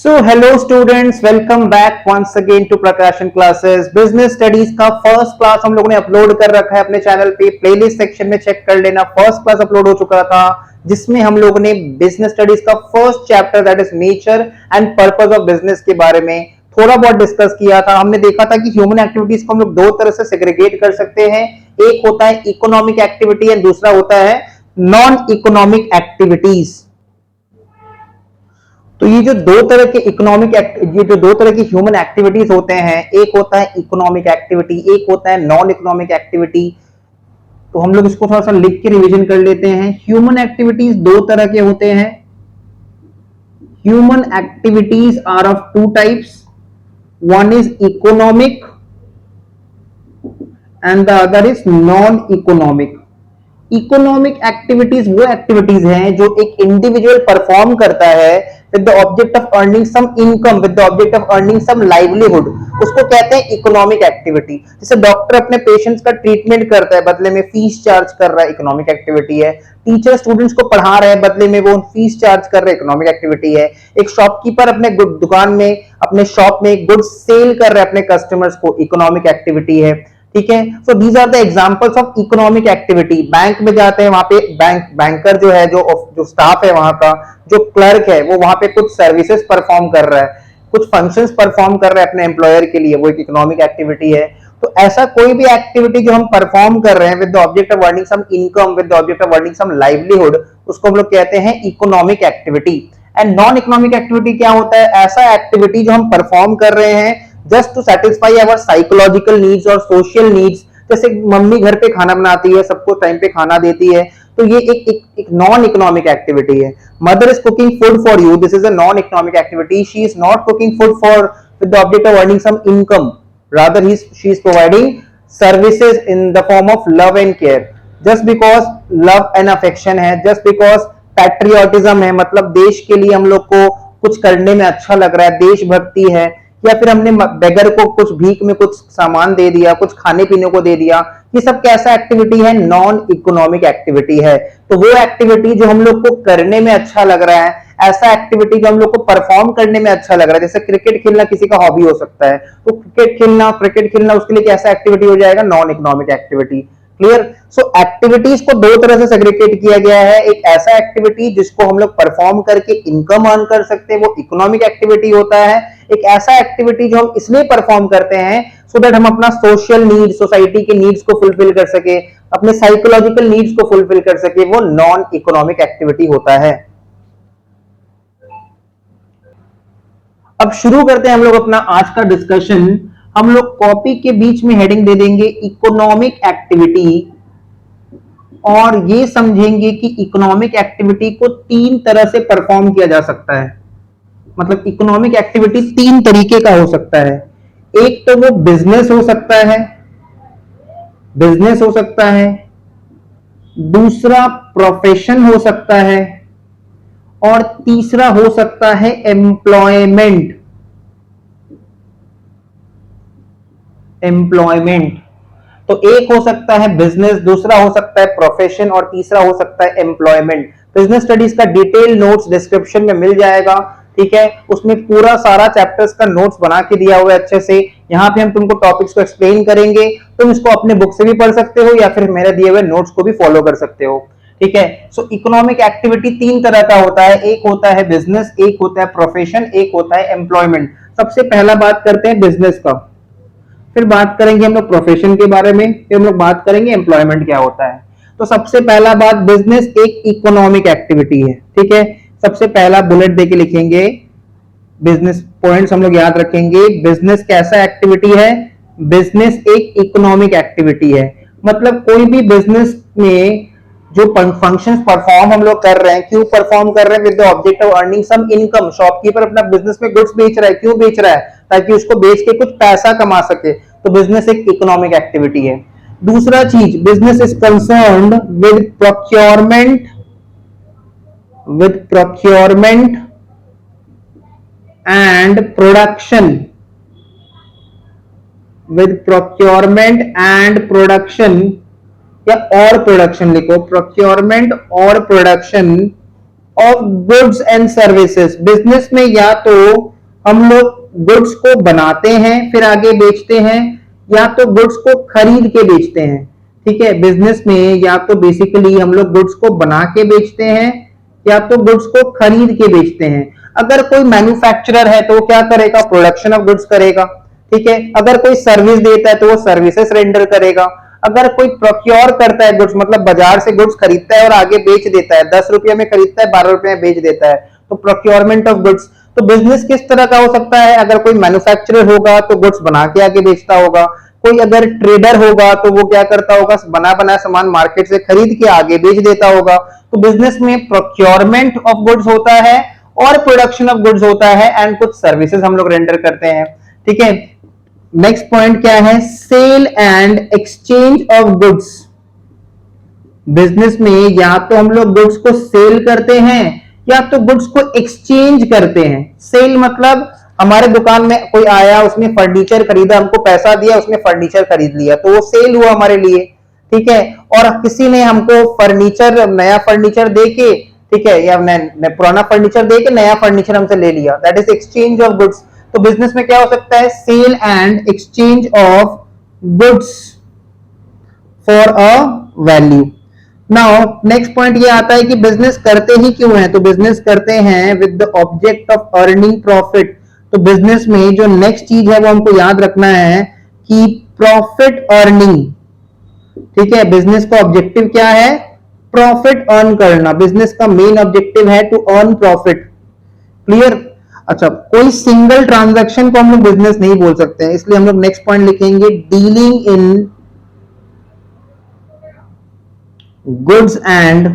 So hello students, welcome back once again to Prakashan classes. Business studies का first class हम लोगों ने upload कर रखा है अपने चैनल पे। प्लेलिस्ट सेक्शन में चेक कर लेना, फर्स्ट क्लास अपलोड हो चुका था जिसमें हम लोगों ने बिजनेस स्टडीज का first chapter that is nature and purpose of business के बारे में थोड़ा बहुत डिस्कस किया था। हमने देखा था कि ह्यूमन एक्टिविटीज को हम लोग दो तरह से सेग्रीगेट कर सकते हैं। एक होता है इकोनॉमिक एक्टिविटी एंड दूसरा होता है नॉन इकोनॉमिक एक्टिविटीज। तो ये जो दो तरह के ये जो दो तरह की ह्यूमन एक्टिविटीज होते हैं, एक होता है इकोनॉमिक एक्टिविटी, एक होता है नॉन इकोनॉमिक एक्टिविटी। तो हम लोग इसको थोड़ा सा लिख के रिवीजन कर लेते हैं। ह्यूमन एक्टिविटीज दो तरह के होते हैं। Human activities are of two types, one is economic and the other is non economic. Economic activities वो एक्टिविटीज हैं जो एक इंडिविजुअल परफॉर्म करता है with the object of earning some income, with the object of earning some livelihood, उसको कहते हैं economic activity. जैसे डॉक्टर अपने पेशेंट्स का ट्रीटमेंट करता है, बदले में फीस चार्ज कर रहा है, इकोनॉमिक एक्टिविटी है। टीचर स्टूडेंट्स को पढ़ा रहे हैं, बदले में वो फीस चार्ज कर रहे हैं, इकोनॉमिक एक्टिविटी है। एक शॉपकीपर अपने दुकान में, अपने शॉप में गुड्स सेल कर रहे हैं अपने कस्टमर्स को, इकोनॉमिक एक्टिविटी है। ठीक है, so these are the examples of economic activity. Bank में जाते हैं, वहां पे बैंकर जो है, जो स्टाफ है वहां का, जो क्लर्क है, वो वहां पे कुछ सर्विसेज परफॉर्म कर रहा है, कुछ फंक्शंस परफॉर्म कर रहा है अपने एम्प्लॉयर के लिए, वो एक इकोनॉमिक एक्टिविटी है। तो ऐसा कोई भी एक्टिविटी जो हम परफॉर्म कर रहे हैं with the object of earning some income, with the object of earning some livelihood, उसको हम लोग कहते हैं economic activity. And non economic activity क्या होता है? ऐसा एक्टिविटी जो हम परफॉर्म कर रहे हैं just to satisfy our psychological needs और सोशल नीड्स। जैसे मम्मी घर पे खाना बनाती है, सबको टाइम पे खाना देती है, तो ये एक नॉन इकोनॉमिक एक्टिविटी है। Mother is cooking food for you, this is a non economic activity. She is not cooking food for with the object of earning some income, rather she is providing services in the form of love and care. Just because love and affection है, just because patriotism है, मतलब देश के लिए हम लोग को कुछ करने में अच्छा लग रहा है, देशभक्ति है, या फिर हमने बेगर को कुछ भीख में कुछ सामान दे दिया, कुछ खाने पीने को दे दिया, ये सब कैसा एक्टिविटी है? नॉन इकोनॉमिक एक्टिविटी है। तो वो एक्टिविटी जो हम लोग को करने में अच्छा लग रहा है, ऐसा एक्टिविटी जो हम लोग को परफॉर्म करने में अच्छा लग रहा है, जैसे क्रिकेट खेलना किसी का हॉबी हो सकता है, तो क्रिकेट खेलना उसके लिए कैसा एक्टिविटी हो जाएगा? Non economic activity. क्लियर? सो एक्टिविटीज को दो तरह से सेग्रीगेट किया गया है। एक ऐसा एक्टिविटी जिसको हम लोग परफॉर्म करके इनकम अर्न कर सकते हैं, वो इकोनॉमिक एक्टिविटी होता है। एक ऐसा एक्टिविटी जो हम इसलिए परफॉर्म करते हैं सो दैट हम अपना सोशल नीड, सोसाइटी के नीड्स को फुलफिल कर सके, अपने साइकोलॉजिकल नीड्स को फुलफिल कर सके, वो नॉन इकोनॉमिक एक्टिविटी होता है। अब शुरू करते हैं हम लोग अपना आज का डिस्कशन। हम लोग कॉपी के बीच में हेडिंग दे देंगे इकोनॉमिक एक्टिविटी, और ये समझेंगे कि इकोनॉमिक एक्टिविटी को तीन तरह से परफॉर्म किया जा सकता है। मतलब इकोनॉमिक एक्टिविटी तीन तरीके का हो सकता है। एक तो वो बिजनेस हो सकता है, दूसरा प्रोफेशन हो सकता है, और तीसरा हो सकता है एम्प्लॉयमेंट। तो एक हो सकता है बिजनेस, दूसरा हो सकता है प्रोफेशन, और तीसरा हो सकता है एम्प्लॉयमेंट। बिजनेस स्टडीज का डिटेल नोट्स डिस्क्रिप्शन में मिल जाएगा, ठीक है? उसमें पूरा सारा चैप्टर्स का नोट्स बना के दिया हुआ है अच्छे से। यहाँ पे हम तुमको टॉपिक्स को एक्सप्लेन करेंगे, तुम इसको अपने बुक से भी पढ़ सकते हो या फिर मेरे दिए हुए नोट्स को भी फॉलो कर सकते हो, ठीक है? सो इकोनॉमिक एक्टिविटी तीन तरह का होता है। एक होता है बिजनेस, एक होता है प्रोफेशन, एक होता है एम्प्लॉयमेंट। सबसे पहला बात करते हैं बिजनेस का, फिर बात करेंगे हम लोग प्रोफेशन के बारे में, फिर हम लोग बात करेंगे एम्प्लॉयमेंट क्या होता है। तो सबसे पहला बात, बिजनेस एक इकोनॉमिक एक्टिविटी है, ठीक है? सबसे पहला बुलेट देके लिखेंगे, बिजनेस पॉइंट्स हम लोग याद रखेंगे। बिजनेस कैसा एक्टिविटी है? बिजनेस एक इकोनॉमिक एक्टिविटी है। मतलब कोई भी बिजनेस में जो फंक्शंस परफॉर्म हम लोग कर रहे हैं, क्यों परफॉर्म कर रहे हैं? With the object of earning some income. Shopkeeper अपना बिजनेस में गुड्स बेच रहा है, क्यों बेच रहा है? ताकि उसको बेच के कुछ पैसा कमा सके। तो बिजनेस एक इकोनॉमिक एक्टिविटी है। दूसरा चीज, business is concerned with procurement and production, या और प्रोडक्शन लिखो, प्रोक्योरमेंट और production of goods and services. Business में या तो हम लोग गुड्स को बनाते हैं फिर आगे बेचते हैं, या तो गुड्स को खरीद के बेचते हैं। ठीक है, बिजनेस में या तो बेसिकली हम लोग गुड्स को बना के बेचते हैं या तो गुड्स को खरीद के बेचते हैं। अगर कोई मैन्युफैक्चरर है तो वो क्या करेगा, प्रोडक्शन ऑफ गुड्स करेगा। ठीक है, अगर कोई सर्विस देता है तो वो सर्विसेज रेंडर करेगा। अगर कोई प्रोक्योर करता है गुड्स, मतलब बाजार से गुड्स खरीदता है और आगे बेच देता है, 10 रुपये में खरीदता है 12 रुपये में बेच देता है, तो प्रोक्योरमेंट ऑफ गुड्स। तो बिजनेस किस तरह का हो सकता है, अगर कोई मैन्युफैक्चरर होगा तो गुड्स बना के आगे बेचता होगा, कोई अगर ट्रेडर होगा तो वो क्या करता होगा, बना बनाया सामान मार्केट से खरीद के आगे बेच देता होगा। तो बिजनेस में प्रोक्योरमेंट ऑफ गुड्स होता है और प्रोडक्शन ऑफ गुड्स होता है, एंड कुछ सर्विसेज हम लोग रेंडर करते हैं। ठीक है, नेक्स्ट पॉइंट क्या है, sale and exchange of goods. Business में या तो हम लोग गुड्स को सेल करते हैं या तो गुड्स को एक्सचेंज करते हैं। सेल मतलब हमारे दुकान में कोई आया, उसने फर्नीचर खरीदा, हमको पैसा दिया, उसने फर्नीचर खरीद लिया, तो वो सेल हुआ हमारे लिए। ठीक है, और किसी ने हमको फर्नीचर, नया फर्नीचर देके, ठीक है, या पुराना फर्नीचर देके नया फर्नीचर हमसे ले लिया, that is exchange of goods. तो बिजनेस में क्या हो सकता है, sale and exchange of goods for a value. Now next point ये आता है कि बिजनेस करते ही क्यों है, तो बिजनेस करते हैं with the object of earning profit. तो बिजनेस में जो नेक्स्ट चीज है वो हमको याद रखना है कि प्रॉफिट अर्निंग। ठीक है, बिजनेस का ऑब्जेक्टिव क्या है, प्रॉफिट अर्न करना। बिजनेस का मेन ऑब्जेक्टिव है टू अर्न प्रॉफिट। क्लियर। अच्छा, कोई सिंगल ट्रांजैक्शन को हम लोग बिजनेस नहीं बोल सकते हैं, इसलिए हम लोग नेक्स्ट पॉइंट लिखेंगे, dealing in goods and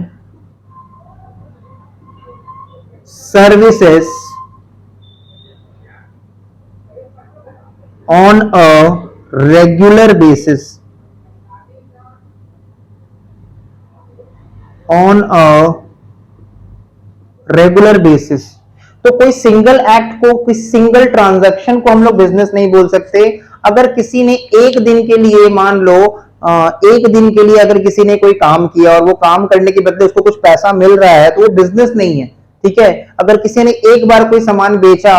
services on a regular basis, on a regular basis. तो कोई सिंगल एक्ट को, कोई सिंगल ट्रांजैक्शन को हम लोग बिजनेस नहीं बोल सकते। अगर किसी ने एक दिन के लिए, मान लो एक दिन के लिए अगर किसी ने कोई काम किया और वो काम करने के बदले उसको कुछ पैसा मिल रहा है, तो वो बिजनेस नहीं है। ठीक है, अगर किसी ने एक बार कोई सामान बेचा,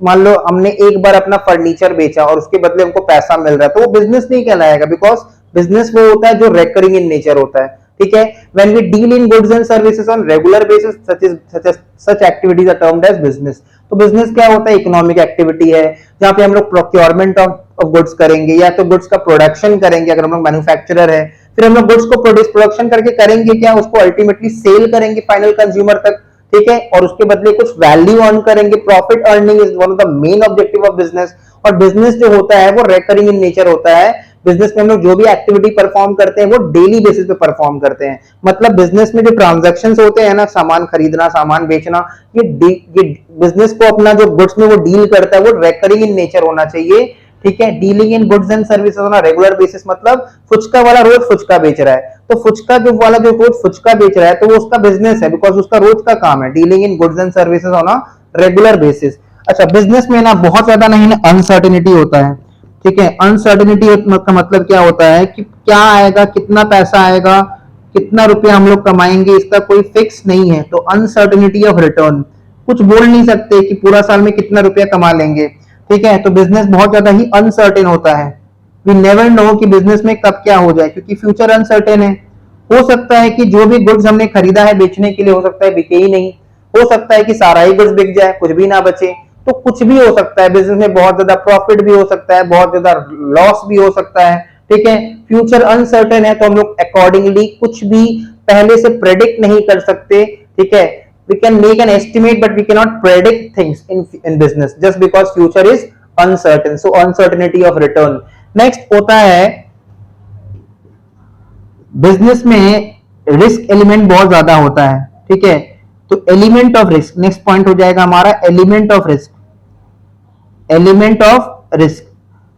मान लो हमने एक बार अपना फर्नीचर बेचा और उसके बदले हमको पैसा मिल रहा है, तो वो बिजनेस नहीं कहलाएगा, बिकॉज बिजनेस वो होता है जो रेकरिंग इन नेचर होता है। ठीक है, when we deal in goods and services on regular basis, such activities are termed as business। तो बिजनेस क्या होता है, इकोनॉमिक एक्टिविटी है जहां पे हम लोग प्रोक्योरमेंट ऑफ गुड्स करेंगे, या तो गुड्स का प्रोडक्शन करेंगे अगर हम लोग मैन्युफैक्चरर है, फिर हम लोग गुड्स को प्रोडक्शन करके करेंगे क्या, उसको अल्टीमेटली सेल करेंगे फाइनल कंज्यूमर तक। ठीक है, और उसके बदले कुछ वैल्यू अर्न करेंगे। Profit earning is one of the main objective of business. और बिजनेस जो होता है वो रेकरिंग इन नेचर होता है। बिजनेस में हम लोग जो भी एक्टिविटी परफॉर्म करते हैं वो डेली बेसिस पे परफॉर्म करते हैं। मतलब बिजनेस में जो ट्रांजैक्शंस होते हैं ना, सामान खरीदना, सामान बेचना, ये बिजनेस को अपना जो गुड्स में वो डील करता है वो रेकरिंग इन नेचर होना चाहिए। ठीक है, dealing in goods and services on a regular basis, मतलब फुचका वाला रोज फुचका बेच रहा है, तो फुचका जो वाला जो रोज फुचका बेच रहा है तो वो उसका बिजनेस है, बिकॉज उसका रोज का काम है, dealing in goods and services on a regular basis. अच्छा, बिजनेस में ना बहुत ज्यादा नहीं ना अनसर्टेनिटी होता है। ठीक है, अनसर्टेनिटी का मतलब क्या होता है कि क्या आएगा, कितना पैसा आएगा, कितना रुपया हम लोग कमाएंगे, इसका कोई फिक्स नहीं है। तो अनसर्टेनिटी ऑफ रिटर्न, कुछ बोल नहीं सकते कि पूरा साल में कितना रुपया कमा लेंगे। ठीक है, तो बिजनेस बहुत ज्यादा ही अनसर्टेन होता है। वी नेवर नो कि बिजनेस में कब क्या हो जाए, क्योंकि फ्यूचर अनसर्टेन है। हो सकता है कि जो भी गुड्स हमने खरीदा है बेचने के लिए, हो सकता है बिके ही नहीं, हो सकता है कि सारा ही गुड्स बिक जाए, कुछ भी ना बचे। तो कुछ भी हो सकता है, बिजनेस में बहुत ज्यादा प्रॉफिट भी हो सकता है, बहुत ज्यादा लॉस भी हो सकता है। ठीक है, फ्यूचर अनसर्टेन है, तो हम लोग अकॉर्डिंगली कुछ भी पहले से प्रेडिक्ट नहीं कर सकते। ठीक है, we can make an estimate but we cannot predict things in business just because future is uncertain, so uncertainty of return। next होता है, बिजनेस में रिस्क एलिमेंट बहुत ज्यादा होता है। ठीक है, तो element of risk, next point हो जाएगा हमारा element of risk. Element of risk,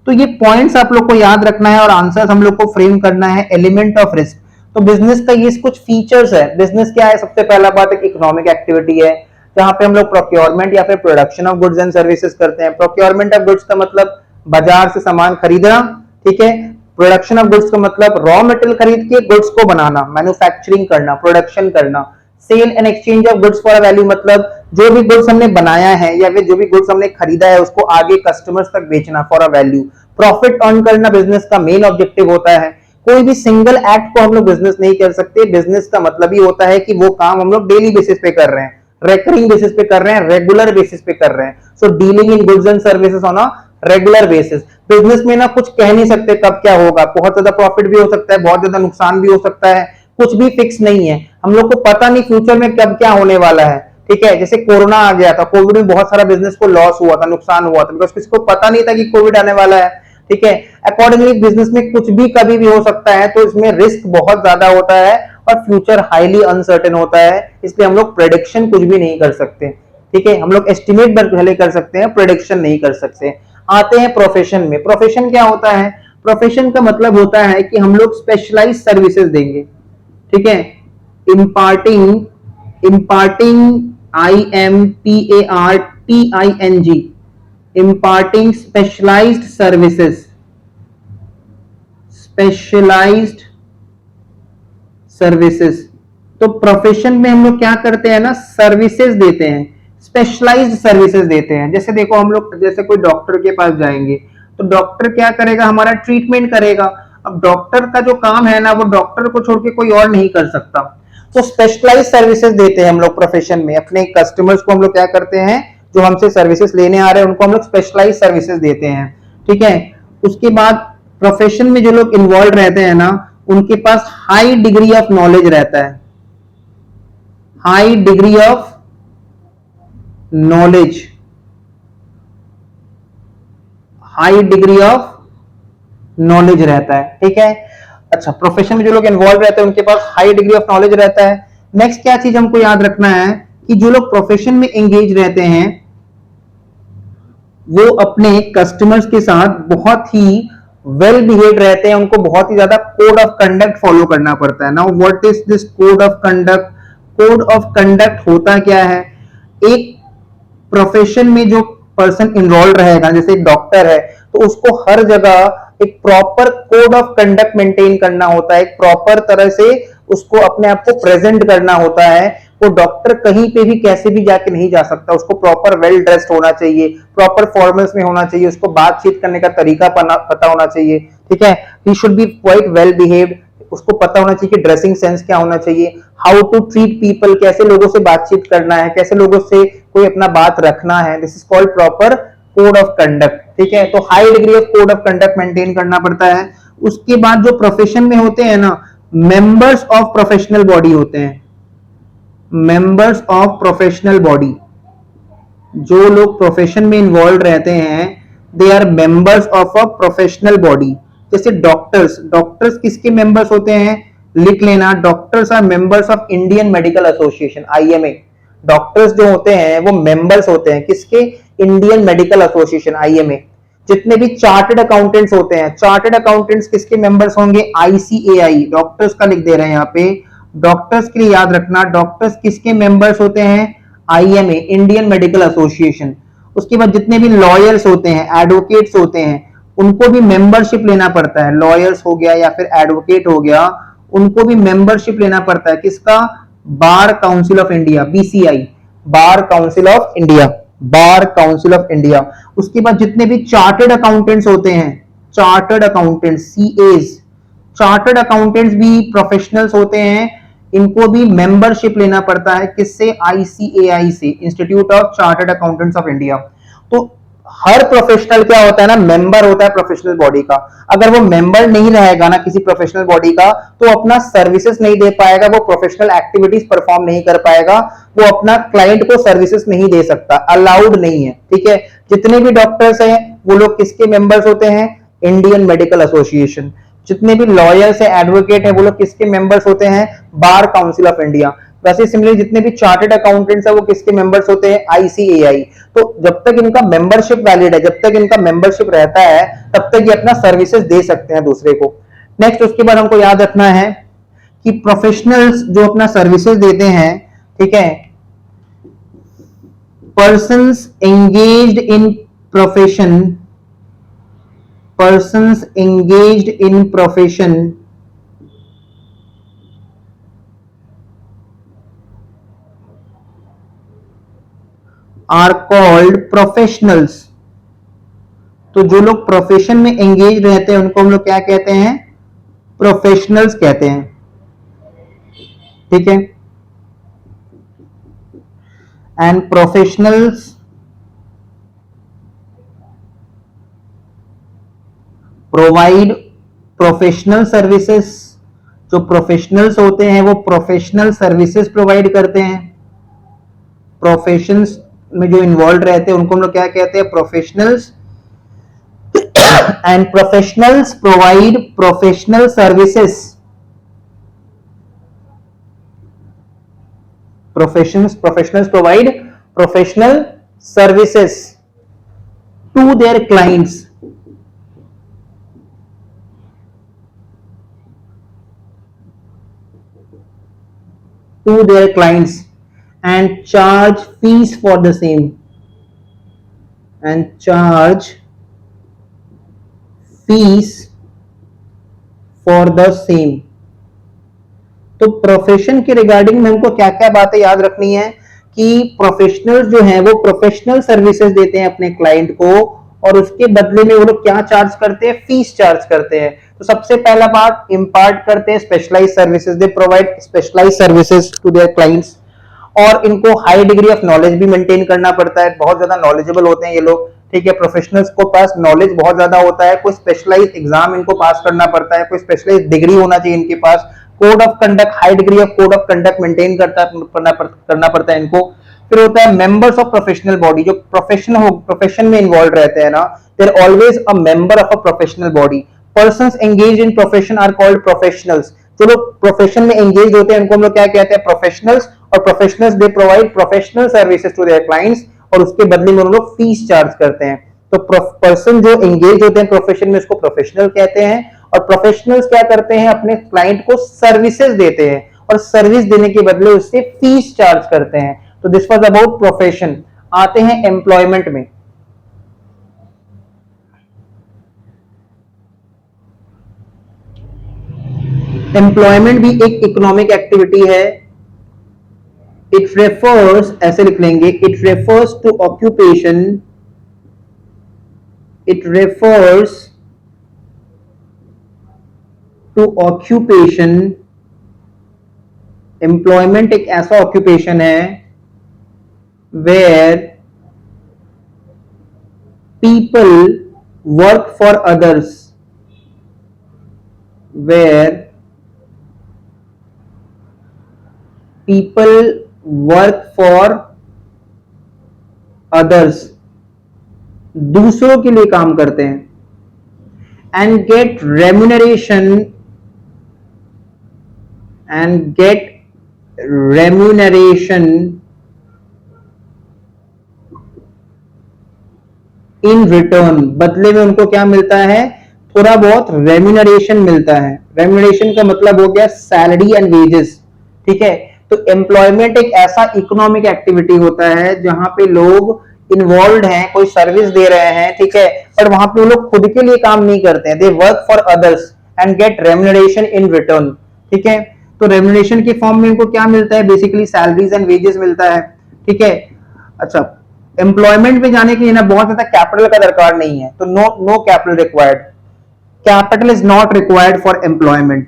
तो ये पॉइंट्स आप लोग को याद रखना है और आंसर्स हम लोग को फ्रेम करना है। एलिमेंट ऑफ रिस्क, तो बिजनेस का ये कुछ फीचर्स है। बिजनेस क्या है, सबसे पहला बात एक इकोनॉमिक एक्टिविटी है जहां पे हम लोग प्रोक्योरमेंट या फिर production of goods and services करते हैं। प्रोक्योरमेंट ऑफ गुड्स का मतलब बाजार से सामान खरीदना। ठीक है, प्रोडक्शन ऑफ गुड्स का मतलब रॉ मटेरियल खरीद के गुड्स को बनाना, मैन्युफैक्चरिंग करना, प्रोडक्शन करना। Sale and exchange of goods for value मतलब जो भी गुड्स हमने बनाया है या फिर जो भी गुड्स हमने खरीदा है उसको आगे कस्टमर्स तक बेचना for a value. Profit earn करना बिजनेस का मेन ऑब्जेक्टिव होता है। कोई भी सिंगल एक्ट को हम लोग बिजनेस नहीं कर सकते। बिजनेस का मतलब ही होता है कि वो काम हम लोग डेली बेसिस पे कर रहे हैं, रेकरिंग बेसिस पे कर रहे हैं, रेगुलर बेसिस पे कर रहे हैं। So dealing in goods and services on a regular basis. Business में ना कुछ कह नहीं सकते कब क्या होगा, बहुत ज्यादा प्रॉफिट भी हो सकता है, बहुत ज्यादा नुकसान भी हो सकता है, कुछ भी फिक्स नहीं है। हम लोग को पता नहीं फ्यूचर में कब क्या होने वाला है। ठीक है, जैसे कोरोना आ गया था, कोविड में बहुत सारा बिजनेस को लॉस हुआ था, नुकसान हुआ था, बिकॉज किसी को पता नहीं था कि कोविड आने वाला है। ठीक है, अकॉर्डिंगली बिजनेस में कुछ भी कभी भी हो सकता है, तो इसमें रिस्क बहुत ज्यादा होता है और फ्यूचर हाईली अनसर्टेन होता है, इसलिए हम लोग प्रेडिक्शन कुछ भी नहीं कर सकते। ठीक है, हम लोग एस्टिमेट पहले कर सकते हैं, प्रेडिक्शन नहीं कर सकते। आते हैं प्रोफेशन में। प्रोफेशन क्या होता है? प्रोफेशन का मतलब होता है कि हम लोग स्पेशलाइज सर्विसेज देंगे। ठीक है, imparting IMPARTING, imparting specialized services, specialized services. तो प्रोफेशन में हम लोग क्या करते हैं ना, सर्विसेज देते हैं, स्पेशलाइज्ड सर्विसेज देते हैं। जैसे देखो, हम लोग जैसे कोई डॉक्टर के पास जाएंगे तो डॉक्टर क्या करेगा, हमारा ट्रीटमेंट करेगा। अब डॉक्टर का जो काम है ना, वो डॉक्टर को छोड़ के कोई और नहीं कर सकता। तो स्पेशलाइज सर्विसेज देते हैं हम लोग प्रोफेशन में। अपने कस्टमर्स को हम लोग क्या करते हैं, जो हमसे सर्विसेज लेने आ रहे हैं उनको हम लोग स्पेशलाइज सर्विसेज देते हैं। ठीक है, उसके बाद प्रोफेशन में जो लोग इन्वॉल्व रहते हैं ना, उनके पास हाई डिग्री ऑफ नॉलेज रहता है। High degree of knowledge, high degree of knowledge रहता है। ठीक है, अच्छा, प्रोफेशन में जो लोग इन्वॉल्व रहते हैं उनके पास हाई डिग्री ऑफ नॉलेज रहता है। नेक्स्ट क्या चीज हमको याद रखना है कि जो लोग प्रोफेशन में एंगेज रहते हैं वो अपने कस्टमर्स के साथ बहुत ही वेल बिहेव रहते हैं, उनको बहुत ही ज्यादा कोड ऑफ कंडक्ट फॉलो करना पड़ता है। Now what is this code of conduct? Code of conduct होता क्या है? एक प्रोफेशन में जो पर्सन इन्वॉल्व रहेगा, जैसे एक डॉक्टर है, तो उसको हर जगह एक proper code of conduct maintain करना होता है, एक प्रॉपर तरह से उसको अपने आप को प्रेजेंट करना होता है। वो डॉक्टर कहीं पे भी कैसे भी जाके नहीं जा सकता, उसको प्रॉपर वेल ड्रेस्ड होना चाहिए, प्रॉपर फॉर्मल्स में होना चाहिए, उसको बातचीत करने का तरीका पता होना चाहिए। ठीक है, he should be quite well behaved, उसको पता होना चाहिए कि ड्रेसिंग सेंस क्या होना चाहिए, हाउ टू ट्रीट पीपल, कैसे लोगों से बातचीत करना है, कैसे लोगों से कोई अपना बात रखना है। This is called proper code of conduct. ठीक है, तो high degree of code of conduct maintain करना पड़ता है। उसके बाद जो प्रोफेशन में होते हैं ना, मेंबर्स ऑफ प्रोफेशनल बॉडी होते हैं। मेंबर्स ऑफ प्रोफेशनल बॉडी, जो लोग प्रोफेशन में इन्वॉल्व रहते हैं, they are members of a professional body. जैसे डॉक्टर्स, डॉक्टर्स किसके मेंबर्स होते हैं? लिख लेना, doctors are members of Indian medical association, IMA। Doctors जो होते हैं वो मेंबर्स होते हैं किसके? Indian medical association, IMA। जितने भी चार्टर्ड अकाउंटेंट्स होते हैं, चार्टर्ड अकाउंटेंट्स किसके मेंबर्स होंगे? ICAI। डॉक्टर्स का लिख दे रहे हैं यहाँ पे। डॉक्टर्स के लिए याद रखना, डॉक्टर्स किसके मेंबर्स होते हैं? IMA, Indian medical association. उसके बाद जितने भी लॉयर्स होते हैं, एडवोकेट्स होते हैं, उनको भी मेंबरशिप लेना पड़ता है। लॉयर्स हो गया या फिर एडवोकेट हो गया, उनको भी मेंबरशिप लेना पड़ता है। किसका? Bar council of India, BCI, bar council of India, bar council of India. उसके बाद जितने भी चार्टर्ड अकाउंटेंट्स होते हैं, chartered accountants, CAs, chartered accountants भी प्रोफेशनल्स होते हैं, इनको भी मेंबरशिप लेना पड़ता है। किससे? ICAI से, institute of chartered accountants of India. तो हर प्रोफेशनल क्या होता है ना, मेंबर होता है प्रोफेशनल बॉडी का। अगर वो मेंबर नहीं रहेगा ना किसी प्रोफेशनल बॉडी का, तो अपना सर्विसेज नहीं दे पाएगा, वो प्रोफेशनल एक्टिविटीज परफॉर्म नहीं कर पाएगा, वो अपना क्लाइंट को सर्विसेज नहीं दे सकता, अलाउड नहीं है। ठीक है, जितने भी डॉक्टर्स हैं वो लोग किसके मेंबर्स होते हैं? Indian medical association. जितने भी लॉयर्स है, एडवोकेट है, वो लोग किसके मेंबर्स होते हैं? Bar council of India. वैसे सिमिलरली जितने भी चार्टर्ड अकाउंटेंट्स है वो किसके मेंबर्स होते हैं? ICAI। तो जब तक इनका मेंबरशिप वैलिड है, जब तक इनका मेंबरशिप रहता है, तब तक ये अपना सर्विसेज दे सकते हैं दूसरे को। नेक्स्ट, उसके बाद हमको याद रखना है कि प्रोफेशनल्स जो अपना सर्विसेज देते हैं, ठीक है, persons engaged in profession, persons engaged in profession are called professionals. तो जो लोग प्रोफेशन में एंगेज रहते हैं उनको हम लोग क्या कहते हैं? प्रोफेशनल्स कहते हैं। ठीक है, and professionals provide professional services. जो प्रोफेशनल्स होते हैं वो प्रोफेशनल सर्विसेज प्रोवाइड करते हैं। प्रोफेशंस में जो इन्वॉल्व रहते हैं उनको हम लोग क्या कहते हैं? Professionals. And professionals provide professional services. Professionals provide professional services to their clients. And charge fees for the same. And charge fees for the same. तो प्रोफेशन के रिगार्डिंग में हमको क्या क्या बातें याद रखनी है कि प्रोफेशनल्स जो हैं वो प्रोफेशनल सर्विसेज देते हैं अपने क्लाइंट को, और उसके बदले में वो लोग क्या चार्ज करते हैं? फीस चार्ज करते हैं। तो सबसे पहला बात, इम्पार्ट करते हैं specialize services. They provide specialize services to their clients. और इनको हाई डिग्री ऑफ नॉलेज भी मेंटेन करना पड़ता है, बहुत ज्यादा नॉलेजेबल होते हैं ये लोग। ठीक है, प्रोफेशनल्स को पास नॉलेज बहुत ज्यादा होता है, कोई स्पेशलाइज एग्जाम इनको पास करना पड़ता है, कोई स्पेशलाइज डिग्री होना चाहिए इनके पास, code of conduct, high degree of code of conduct maintain करना पड़ता है इनको। फिर होता है मेंबर्स ऑफ प्रोफेशनल बॉडी। जो प्रोफेशन में इन्वॉल्व रहते हैं ना, they are always a member of a professional body. Persons engage in profession are called professionals. जो लोग प्रोफेशन में एंगेज होते हैं उनको हम लोग क्या कहते हैं? प्रोफेशनल्स। और professionals they provide professional services to their clients, और उसके बदले में उन लोग फीस चार्ज करते हैं। तो पर्सन जो एंगेज होते हैं प्रोफेशन में उसको प्रोफेशनल कहते हैं। और प्रोफेशनल्स क्या करते हैं? अपने क्लाइंट को सर्विसेज देते हैं, और सर्विस देने के बदले उससे फीस चार्ज करते हैं। तो दिस वाज अबाउट प्रोफेशन। आते हैं एम्प्लॉयमेंट में। एम्प्लॉयमेंट भी एक इकोनॉमिक एक्टिविटी है। इट रेफर्स, ऐसे लिख लेंगे, it refers to occupation, it refers to occupation. Employment एक ऐसा ऑक्यूपेशन है where people work for others, where people work for others, दूसरों के लिए काम करते हैं, and get remuneration, in return. बदले में उनको क्या मिलता है? थोड़ा बहुत रेम्यूनरेशन मिलता है। रेम्यूनरेशन का मतलब हो गया सैलरी एंड वेजेस। ठीक है, तो एम्प्लॉयमेंट एक ऐसा इकोनॉमिक एक्टिविटी होता है जहां पे लोग इन्वॉल्व हैं, कोई सर्विस दे रहे हैं, ठीक है, पर वहां पे वो लोग खुद के लिए काम नहीं करते हैं। They work for others and get remuneration in return. ठीक है, तो रेम्यूनरेशन के फॉर्म में इनको क्या मिलता है? बेसिकली सैलरीज एंड वेजेस मिलता है। ठीक है, अच्छा, एम्प्लॉयमेंट में जाने के लिए ना बहुत ज्यादा कैपिटल का दरकार नहीं है, तो no capital required. Capital is not required for employment.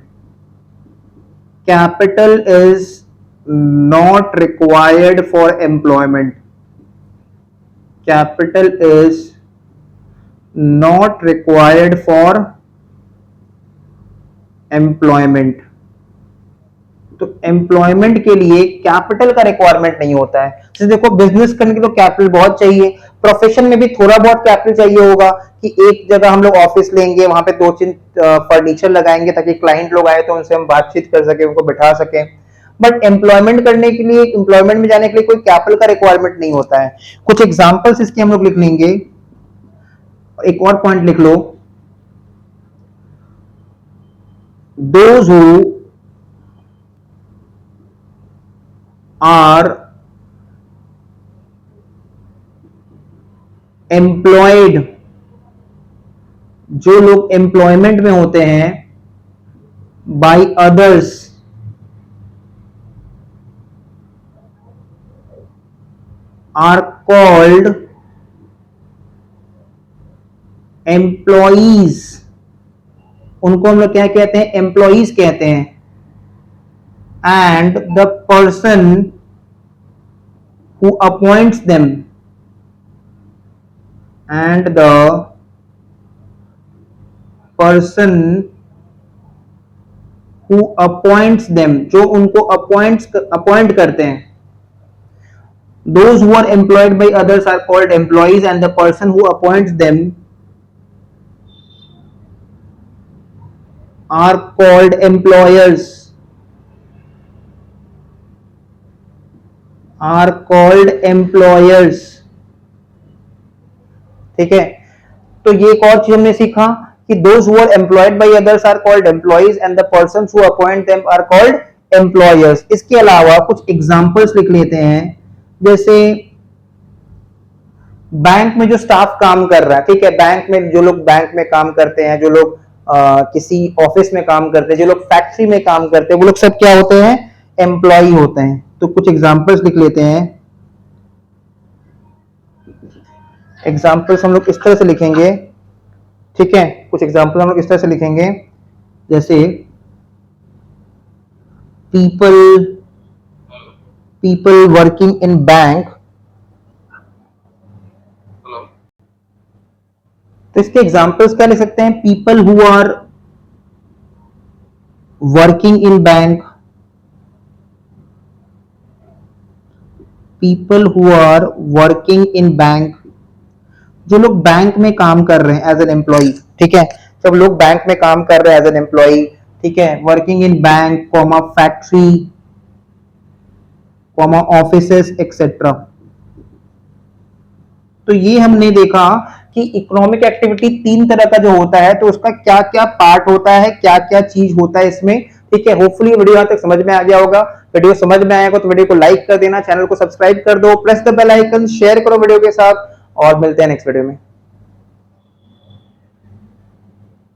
Capital is not required for employment. Capital is not required for employment. तो एम्प्लॉयमेंट के लिए कैपिटल का रिक्वायरमेंट नहीं होता है। जैसे देखो, बिजनेस करने के तो कैपिटल बहुत चाहिए, प्रोफेशन में भी थोड़ा बहुत कैपिटल चाहिए होगा कि एक जगह हम लोग ऑफिस लेंगे, वहां पे 2-3 फर्नीचर लगाएंगे ताकि क्लाइंट लोग आए तो उनसे हम बातचीत कर सके, उनको बिठा सके। बट एम्प्लॉयमेंट करने के लिए, एम्प्लॉयमेंट में जाने के लिए कोई कैपिटल का रिक्वायरमेंट नहीं होता है। कुछ एग्जाम्पल्स इसके हम लोग लिख लेंगे। एक और पॉइंट लिख लो, दोज हु आर एम्प्लॉयड, जो लोग एम्प्लॉयमेंट में होते हैं, बाय आर कॉल्ड एम्प्लॉइज, उनको हम लोग क्या कहते हैं, एम्प्लॉइज कहते हैं। And the person who appoints them, and the person who appoints them, जो उनको अपॉइंट करते हैं। Those who are employed by others are called employees and the person who appoints them are called employers, are called employers। ठीक है, तो ये एक और चीज हमने सीखा कि those who are employed by others are called employees and the persons who appoint them are called employers। इसके अलावा कुछ एग्जांपल्स लिख लेते हैं, जैसे बैंक में जो स्टाफ काम कर रहा है, ठीक है, बैंक में जो लोग बैंक में काम करते हैं, जो लोग किसी ऑफिस में काम करते हैं, जो लोग फैक्ट्री में काम करते हैं, वो लोग सब क्या होते हैं, एम्प्लॉय होते हैं। तो कुछ एग्जांपल्स लिख लेते हैं। एग्जांपल्स हम लोग इस तरह से लिखेंगे, ठीक है, कुछ एग्जांपल हम लोग इस तरह से लिखेंगे, जैसे पीपल वर्किंग इन बैंक। तो इसके एग्जांपल्स क्या ले सकते हैं, people who are working in bank, people who are working in bank, जो लोग बैंक में काम कर रहे हैं एज एन एम्प्लॉय, ठीक है, सब लोग बैंक में काम कर रहे हैं एज एन एम्प्लॉय, ठीक है, working in bank, comma factory, comma offices etcetera. तो ये हमने देखा कि इकोनॉमिक एक्टिविटी तीन तरह का जो होता है, तो उसका क्या क्या पार्ट होता है, क्या क्या चीज होता है इसमें, ठीक है। होपफुली वीडियो यहां तक समझ में आ गया होगा। वीडियो समझ में आएगा तो वीडियो को लाइक कर देना, चैनल को सब्सक्राइब कर दो, press the bell icon, share करो वीडियो के साथ, और मिलते हैं नेक्स्ट वीडियो में।